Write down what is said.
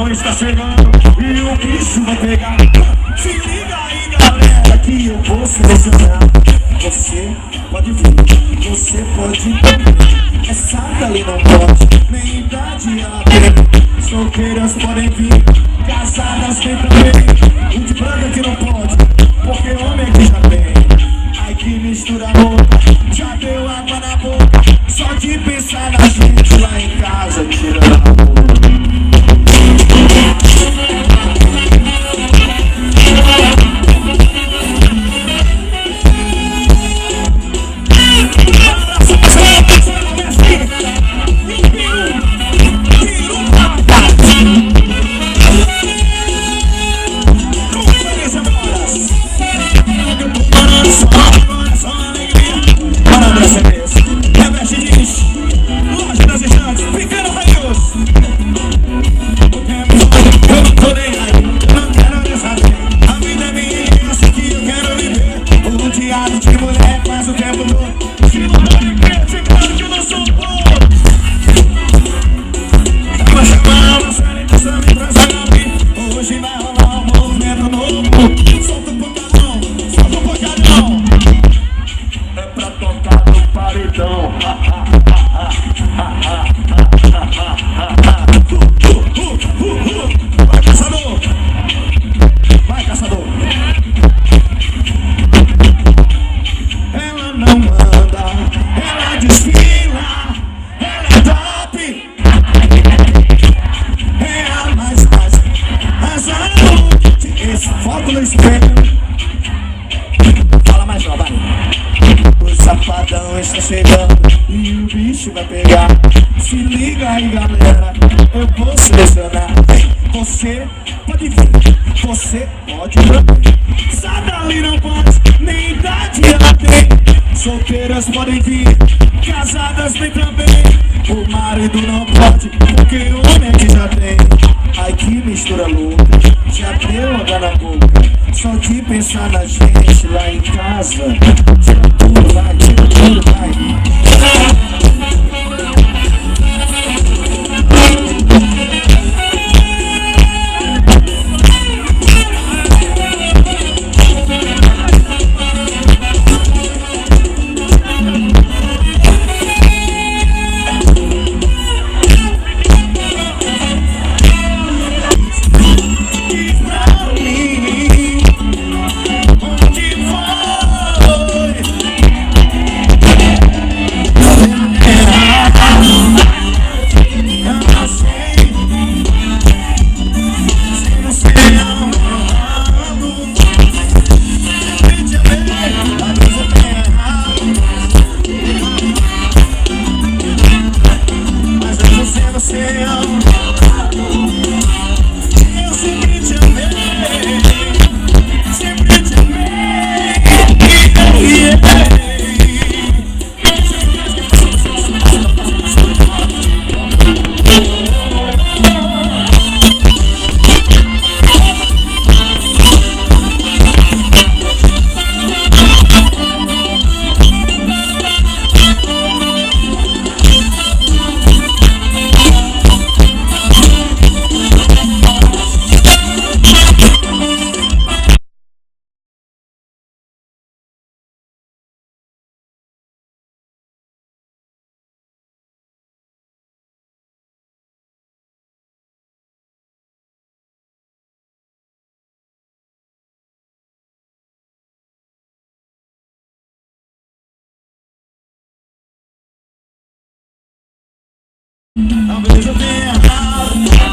Safadão está chegando e o bicho vai pegar. Se liga aí, galera, que eu vou selecionar. Você pode vir, você pode vir. Essa dali não pode, nem idade ela tem. Solteiras podem vir, casadas vem também. O de branca que não pode, porque homem aqui já tem. Ai que mistura louca, já deu água na boca. Só de pensar na gente lá em casa, tirando a boca. Fala mais não, vai. O safadão está chegando e o bicho vai pegar. Se liga aí, galera, eu vou selecionar. Você pode vir, você pode vir. Sai dali não pode, nem idade ela tem. Solteiras podem vir, casadas vem também. O marido não pode, porque o homem aqui já tem. Ai que mistura louca, já deu água na boca. Só de pensar na gente lá em casa, tira tudo, vai, tira tudo, vai. Talvez eu tenha errado.